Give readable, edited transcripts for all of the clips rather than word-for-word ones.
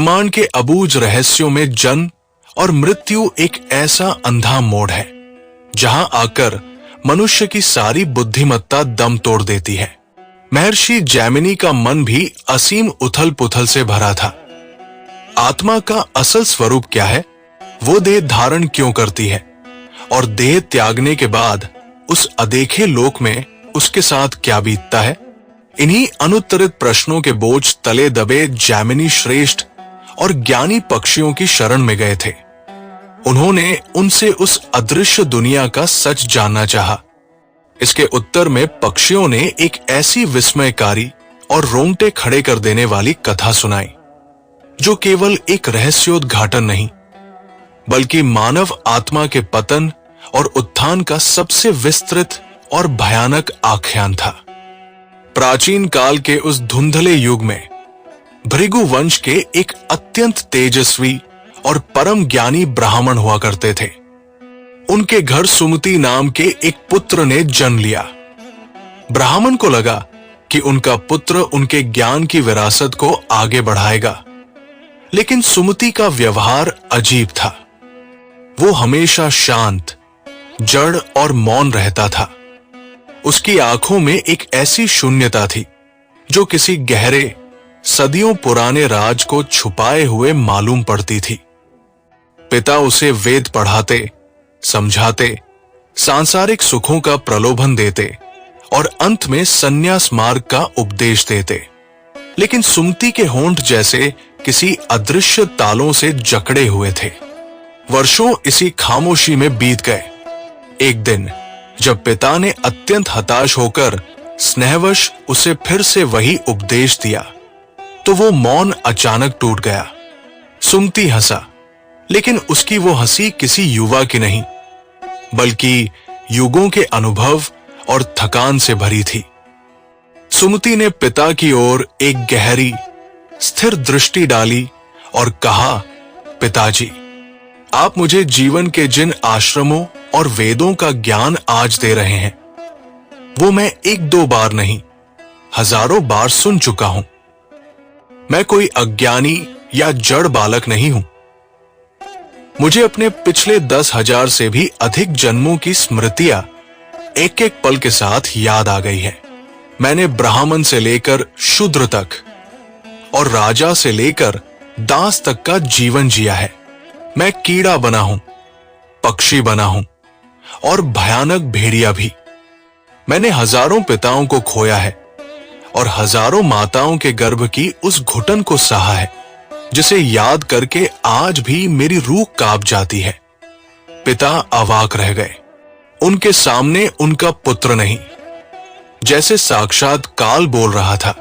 ब्रह्मांड के अबूझ रहस्यों में जन्म और मृत्यु एक ऐसा अंधा मोड़ है जहां आकर मनुष्य की सारी बुद्धिमत्ता दम तोड़ देती है। महर्षि जैमिनी का मन भी असीम उथल पुथल से भरा था। आत्मा का असल स्वरूप क्या है, वो देह धारण क्यों करती है और देह त्यागने के बाद उस अदेखे लोक में उसके साथ क्या बीतता है, इन्हीं अनुत्तरित प्रश्नों के बोझ तले दबे जैमिनी श्रेष्ठ और ज्ञानी पक्षियों की शरण में गए थे। उन्होंने उनसे उस अदृश्य दुनिया का सच जानना चाहा। इसके उत्तर में पक्षियों ने एक ऐसी विस्मयकारी और रोंगटे खड़े कर देने वाली कथा सुनाई जो केवल एक रहस्योद्घाटन नहीं बल्कि मानव आत्मा के पतन और उत्थान का सबसे विस्तृत और भयानक आख्यान था। प्राचीन काल के उस धुंधले युग में भृगु वंश के एक अत्यंत तेजस्वी और परम ज्ञानी ब्राह्मण हुआ करते थे। उनके घर सुमति नाम के एक पुत्र ने जन्म लिया। ब्राह्मण को लगा कि उनका पुत्र उनके ज्ञान की विरासत को आगे बढ़ाएगा, लेकिन सुमति का व्यवहार अजीब था। वो हमेशा शांत, जड़ और मौन रहता था। उसकी आंखों में एक ऐसी शून्यता थी जो किसी गहरे, सदियों पुराने राज को छुपाए हुए मालूम पड़ती थी। पिता उसे वेद पढ़ाते, समझाते, सांसारिक सुखों का प्रलोभन देते और अंत में संन्यास मार्ग का उपदेश देते, लेकिन सुमति के होंठ जैसे किसी अदृश्य तालों से जकड़े हुए थे। वर्षों इसी खामोशी में बीत गए। एक दिन जब पिता ने अत्यंत हताश होकर स्नेहवश उसे फिर से वही उपदेश दिया तो वो मौन अचानक टूट गया। सुमति हंसा, लेकिन उसकी वो हंसी किसी युवा की नहीं बल्कि युगों के अनुभव और थकान से भरी थी। सुमति ने पिता की ओर एक गहरी, स्थिर दृष्टि डाली और कहा, पिताजी, आप मुझे जीवन के जिन आश्रमों और वेदों का ज्ञान आज दे रहे हैं वो मैं एक दो बार नहीं, हजारों बार सुन चुका हूं। मैं कोई अज्ञानी या जड़ बालक नहीं हूं। मुझे अपने पिछले 10,000 से भी अधिक जन्मों की स्मृतियां एक एक पल के साथ याद आ गई है। मैंने ब्राह्मण से लेकर शूद्र तक और राजा से लेकर दास तक का जीवन जिया है। मैं कीड़ा बना हूं, पक्षी बना हूं और भयानक भेड़िया भी। मैंने हजारों पिताओं को खोया है और हजारों माताओं के गर्भ की उस घुटन को सहा है जिसे याद करके आज भी मेरी रूह कांप जाती है। पिता अवाक रह गए। उनके सामने उनका पुत्र नहीं, जैसे साक्षात काल बोल रहा था।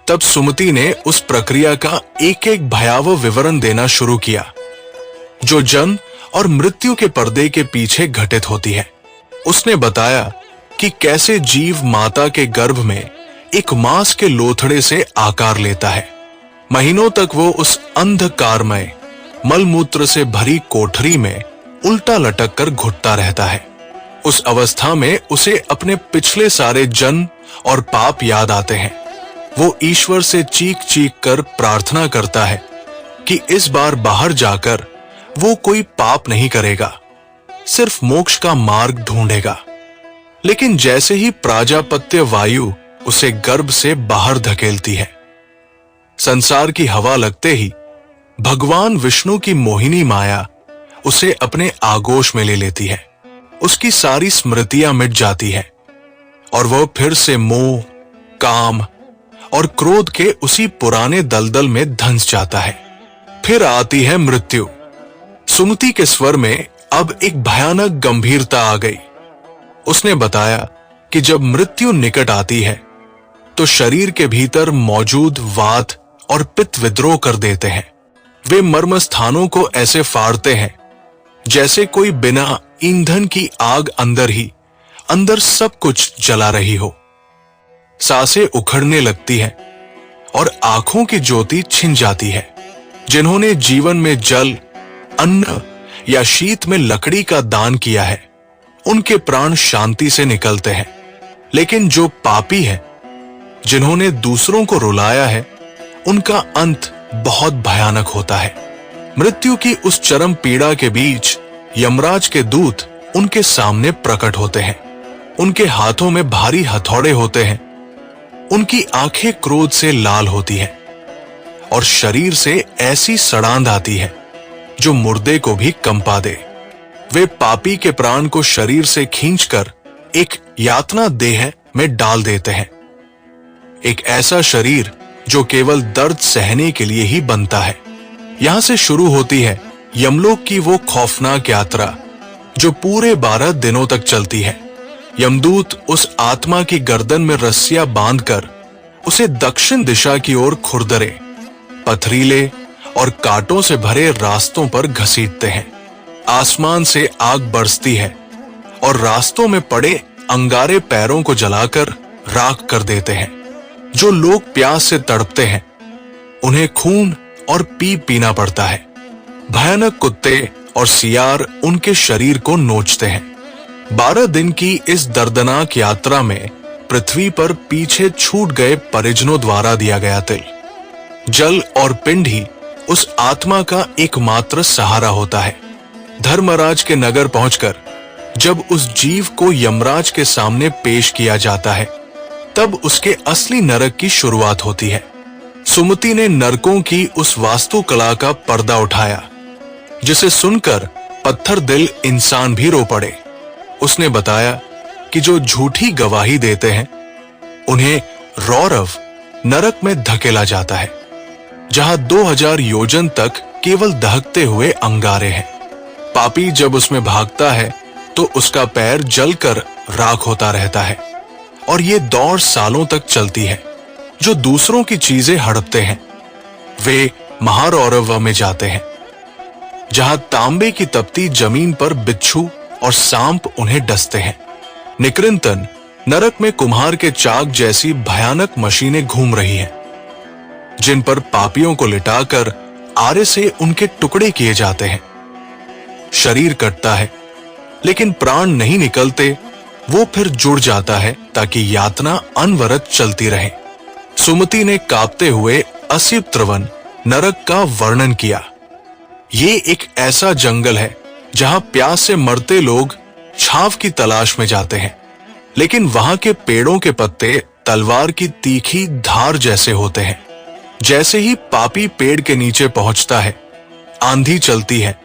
तब सुमति ने उस प्रक्रिया का एक एक भयावह विवरण देना शुरू किया जो जन्म और मृत्यु के पर्दे के पीछे घटित होती है। उसने बताया कि कैसे जीव माता के गर्भ में एक मांस के लोथड़े से आकार लेता है। महीनों तक वो उस अंधकारमय मलमूत्र से भरी कोठरी में उल्टा लटक कर घुटता रहता है। उस अवस्था में उसे अपने पिछले सारे जन्म और पाप याद आते हैं। वो ईश्वर से चीख चीख कर प्रार्थना करता है कि इस बार बाहर जाकर वो कोई पाप नहीं करेगा, सिर्फ मोक्ष का मार्ग ढूंढेगा। लेकिन जैसे ही प्राजापत्य वायु उसे गर्भ से बाहर धकेलती है, संसार की हवा लगते ही भगवान विष्णु की मोहिनी माया उसे अपने आगोश में ले लेती है। उसकी सारी स्मृतियां मिट जाती है और वह फिर से मोह, काम और क्रोध के उसी पुराने दलदल में धंस जाता है। फिर आती है मृत्यु। सुमति के स्वर में अब एक भयानक गंभीरता आ गई। उसने बताया कि जब मृत्यु निकट आती है तो शरीर के भीतर मौजूद वात और पित्त विद्रोह कर देते हैं। वे मर्म स्थानों को ऐसे फाड़ते हैं जैसे कोई बिना ईंधन की आग अंदर सब कुछ जला रही हो। सांसें उखड़ने लगती हैं और आंखों की ज्योति छिन जाती है। जिन्होंने जीवन में जल, अन्न या शीत में लकड़ी का दान किया है उनके प्राण शांति से निकलते हैं, लेकिन जो पापी है, जिन्होंने दूसरों को रुलाया है, उनका अंत बहुत भयानक होता है। मृत्यु की उस चरम पीड़ा के बीच यमराज के दूत उनके सामने प्रकट होते हैं। उनके हाथों में भारी हथौड़े होते हैं। उनकी आंखें क्रोध से लाल होती हैं और शरीर से ऐसी सड़ांध आती है जो मुर्दे को भी कंपा दे। वे पापी के प्राण को शरीर से खींचकर एक यातना देह में डाल देते हैं, एक ऐसा शरीर जो केवल दर्द सहने के लिए ही बनता है। यहां से शुरू होती है यमलोक की वो खौफनाक यात्रा जो पूरे 12 दिनों तक चलती है। यमदूत उस आत्मा की गर्दन में रस्सियां बांधकर उसे दक्षिण दिशा की ओर खुरदरे, पथरीले और कांटों से भरे रास्तों पर घसीटते हैं। आसमान से आग बरसती है और रास्तों में पड़े अंगारे पैरों को जलाकर राख कर देते हैं। जो लोग प्यास से तड़पते हैं उन्हें खून और पीप पीना पड़ता है। भयानक कुत्ते और सियार उनके शरीर को नोचते हैं। 12 दिन की इस दर्दनाक यात्रा में पृथ्वी पर पीछे छूट गए परिजनों द्वारा दिया गया तिल, जल और पिंड ही उस आत्मा का एकमात्र सहारा होता है। धर्मराज के नगर पहुंचकर जब उस जीव को यमराज के सामने पेश किया जाता है तब उसके असली नरक की शुरुआत होती है। सुमति ने नरकों की उस वास्तुकला का पर्दा उठाया जिसे सुनकर पत्थर दिल इंसान भी रो पड़े। उसने बताया कि जो झूठी गवाही देते हैं उन्हें रौरव नरक में धकेला जाता है, जहां 2000 योजन तक केवल दहकते हुए अंगारे हैं। पापी जब उसमें भागता है तो उसका पैर जलकर राख होता रहता है और ये दौड़ सालों तक चलती है। जो दूसरों की चीजें हड़पते हैं वे महारौरव में जाते हैं, जहां तांबे की तपती जमीन पर बिच्छू और सांप उन्हें डसते हैं। निकृंतन नरक में कुम्हार के चाक जैसी भयानक मशीनें घूम रही हैं, जिन पर पापियों को लिटाकर आरे से उनके टुकड़े किए जाते हैं। शरीर कटता है लेकिन प्राण नहीं निकलते, वो फिर जुड़ जाता है ताकि यातना अनवरत चलती रहे। सुमति ने कांपते हुए असित्रवन नरक का वर्णन किया। ये एक ऐसा जंगल है जहां प्यास से मरते लोग छाव की तलाश में जाते हैं, लेकिन वहां के पेड़ों के पत्ते तलवार की तीखी धार जैसे होते हैं। जैसे ही पापी पेड़ के नीचे पहुंचता है, आंधी चलती है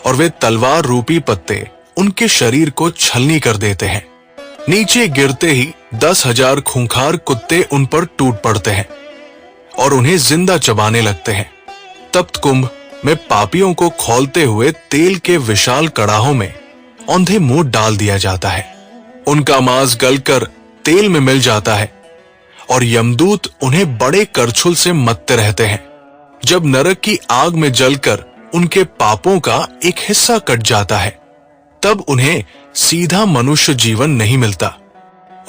और वे तलवार रूपी पत्ते उनके शरीर को छलनी कर देते हैं। नीचे गिरते ही 10,000 खूंखार कुत्ते उन पर टूट पड़ते हैं और उन्हें जिंदा चबाने लगते हैं। तप्त कुंभ में पापियों को खौलते हुए तेल के विशाल कड़ाहों में औंधे मुंह डाल दिया जाता है। उनका मांस गलकर तेल में मिल जाता है और यमदूत उन्हें बड़े करछुल से मत्ते रहते हैं। जब नरक की आग में जलकर उनके पापों का एक हिस्सा कट जाता है तब उन्हें सीधा मनुष्य जीवन नहीं मिलता।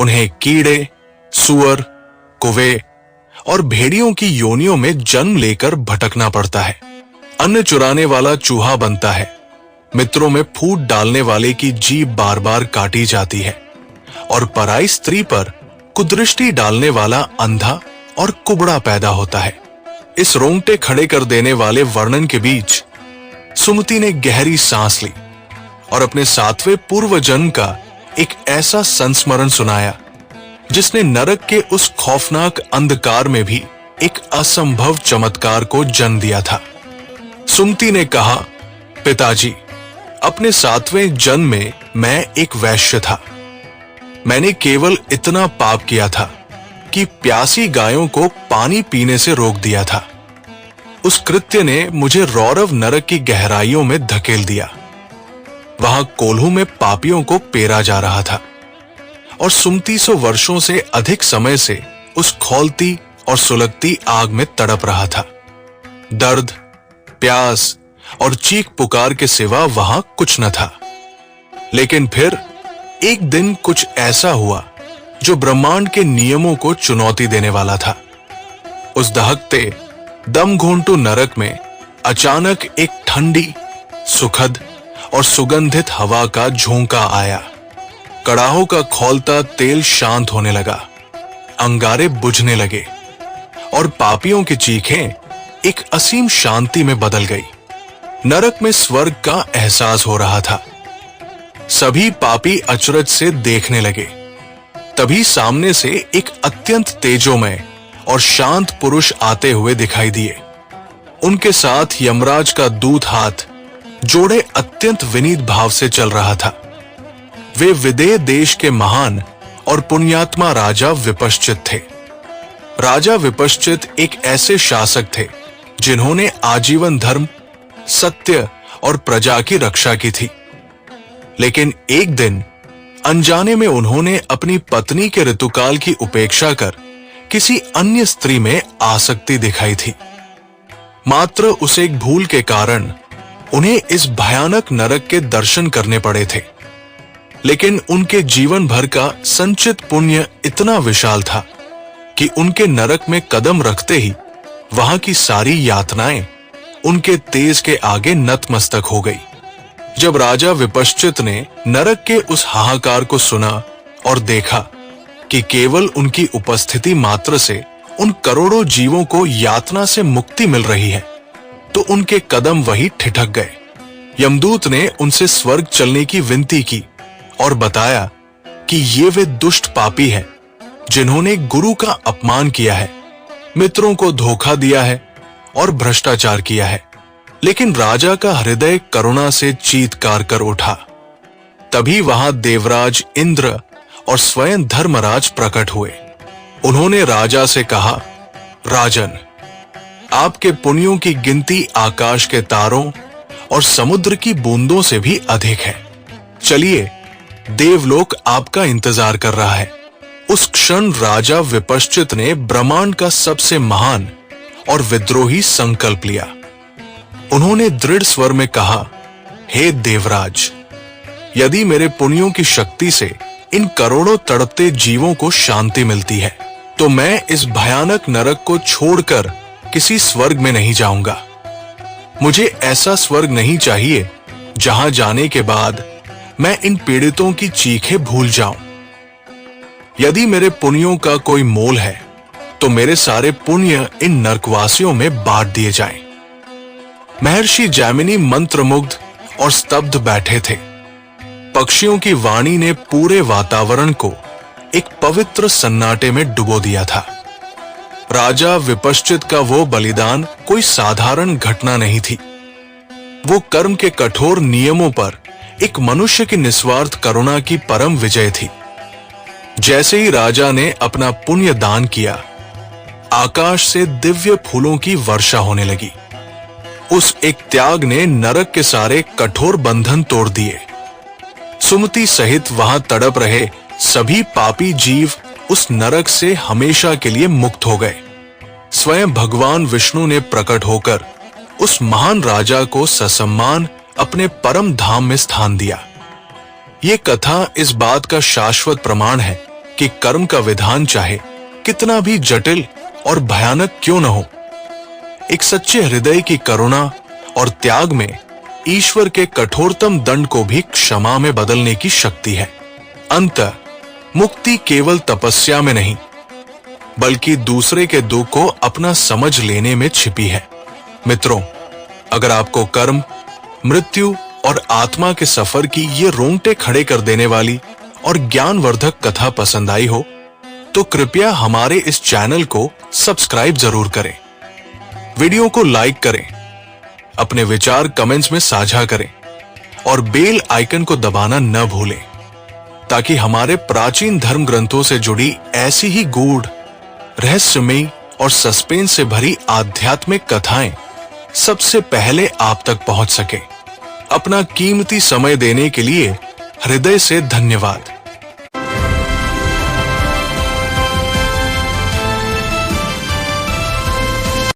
उन्हें कीड़े, सुअर, कुवे और भेड़ियों की योनियों में जन्म लेकर भटकना पड़ता है। अन्न चुराने वाला चूहा बनता है। मित्रों में फूट डालने वाले की जीभ बार बार काटी जाती है और पराई स्त्री पर कुदृष्टि डालने वाला अंधा और कुबड़ा पैदा होता है। इस रोंगटे खड़े कर देने वाले वर्णन के बीच सुमति ने गहरी सांस ली और अपने 7वें पूर्व जन्म का एक ऐसा संस्मरण सुनाया जिसने नरक के उस खौफनाक अंधकार में भी एक असंभव चमत्कार को जन्म दिया था। सुमति ने कहा, पिताजी, अपने 7वें जन्म में मैं एक वैश्य था। मैंने केवल इतना पाप किया था कि प्यासी गायों को पानी पीने से रोक दिया था। उस कृत्य ने मुझे रौरव नरक की गहराइयों में धकेल दिया। वहां कोल्हू में पापियों को पेरा जा रहा था और सुमति 100 वर्षों से अधिक समय से उस खौलती और सुलगती आग में तड़प रहा था। दर्द, प्यास और चीख पुकार के सिवा वहां कुछ न था। लेकिन फिर एक दिन कुछ ऐसा हुआ जो ब्रह्मांड के नियमों को चुनौती देने वाला था। उस दहकते दम घोंटू नरक में अचानक एक ठंडी, सुखद और सुगंधित हवा का झोंका आया। कड़ाहों का खौलता तेल शांत होने लगा, अंगारे बुझने लगे और पापियों की चीखें एक असीम शांति में बदल गई। नरक में स्वर्ग का एहसास हो रहा था। सभी पापी अचरज से देखने लगे। तभी सामने से एक अत्यंत तेजोमय और शांत पुरुष आते हुए दिखाई दिए। उनके साथ यमराज का दूत हाथ जोड़े अत्यंत विनीत भाव से चल रहा था। वे विदेह देश के महान और पुण्यात्मा राजा विपश्चित थे। राजा विपश्चित एक ऐसे शासक थे जिन्होंने आजीवन धर्म, सत्य और प्रजा की रक्षा की थी। लेकिन एक दिन अनजाने में उन्होंने अपनी पत्नी के ऋतुकाल की उपेक्षा कर किसी अन्य स्त्री में आसक्ति दिखाई थी। मात्र उस एक भूल के कारण उन्हें इस भयानक नरक के दर्शन करने पड़े थे। लेकिन उनके जीवन भर का संचित पुण्य इतना विशाल था कि उनके नरक में कदम रखते ही वहां की सारी यातनाएं उनके तेज के आगे नतमस्तक हो गई। जब राजा विपश्चित ने नरक के उस हाहाकार को सुना और देखा कि केवल उनकी उपस्थिति मात्र से उन करोड़ों जीवों को यातना से मुक्ति मिल रही है, तो उनके कदम वही ठिठक गए। यमदूत ने उनसे स्वर्ग चलने की विनती की और बताया कि ये वे दुष्ट पापी हैं जिन्होंने गुरु का अपमान किया है, मित्रों को धोखा दिया है और भ्रष्टाचार किया है। लेकिन राजा का हृदय करुणा से चीत्कार कर उठा। तभी वहां देवराज इंद्र और स्वयं धर्मराज प्रकट हुए। उन्होंने राजा से कहा, राजन, आपके पुण्यों की गिनती आकाश के तारों और समुद्र की बूंदों से भी अधिक है। चलिए, देवलोक आपका इंतजार कर रहा है। उस क्षण राजा विपश्चित ने ब्रह्मांड का सबसे महान और विद्रोही संकल्प लिया। उन्होंने दृढ़ स्वर में कहा, हे देवराज, यदि मेरे पुण्यों की शक्ति से इन करोड़ों तड़पते जीवों को शांति मिलती है, तो मैं इस भयानक नरक को छोड़कर किसी स्वर्ग में नहीं जाऊंगा। मुझे ऐसा स्वर्ग नहीं चाहिए जहां जाने के बाद मैं इन पीड़ितों की चीखें भूल जाऊं। यदि मेरे पुण्यों का कोई मोल है, तो मेरे सारे पुण्य इन नरकवासियों में बांट दिए जाएं। महर्षि जैमिनी मंत्रमुग्ध और स्तब्ध बैठे थे। पक्षियों की वाणी ने पूरे वातावरण को एक पवित्र सन्नाटे में डुबो दिया था। राजा विपश्चित का वो बलिदान कोई साधारण घटना नहीं थी। वो कर्म के कठोर नियमों पर एक मनुष्य की निस्वार्थ करुणा की परम विजय थी। जैसे ही राजा ने अपना पुण्य दान किया, आकाश से दिव्य फूलों की वर्षा होने लगी। उस एक त्याग ने नरक के सारे कठोर बंधन तोड़ दिए। सुमति सहित वहां तड़प रहे सभी पापी जीव उस नरक से हमेशा के लिए मुक्त हो गए। स्वयं भगवान विष्णु ने प्रकट होकर उस महान राजा को ससम्मान अपने परम धाम में स्थान दिया। ये कथा इस बात का शाश्वत प्रमाण है कि कर्म का विधान चाहे कितना भी जटिल और भयानक क्यों न हो, एक सच्चे हृदय की करुणा और त्याग में ईश्वर के कठोरतम दंड को भी क्षमा में बदलने की शक्ति है। अंततः मुक्ति केवल तपस्या में नहीं, बल्कि दूसरे के दुख को अपना समझ लेने में छिपी है। मित्रों, अगर आपको कर्म, मृत्यु और आत्मा के सफर की ये रोंगटे खड़े कर देने वाली और ज्ञानवर्धक कथा पसंद आई हो, तो कृपया हमारे इस चैनल को सब्सक्राइब जरूर करें, वीडियो को लाइक करें, अपने विचार कमेंट्स में साझा करें और बेल आइकन को दबाना न भूलें, ताकि हमारे प्राचीन धर्म ग्रंथों से जुड़ी ऐसी ही गूढ़, रहस्यमयी और सस्पेंस से भरी आध्यात्मिक कथाएं सबसे पहले आप तक पहुंच सके। अपना कीमती समय देने के लिए हृदय से धन्यवाद।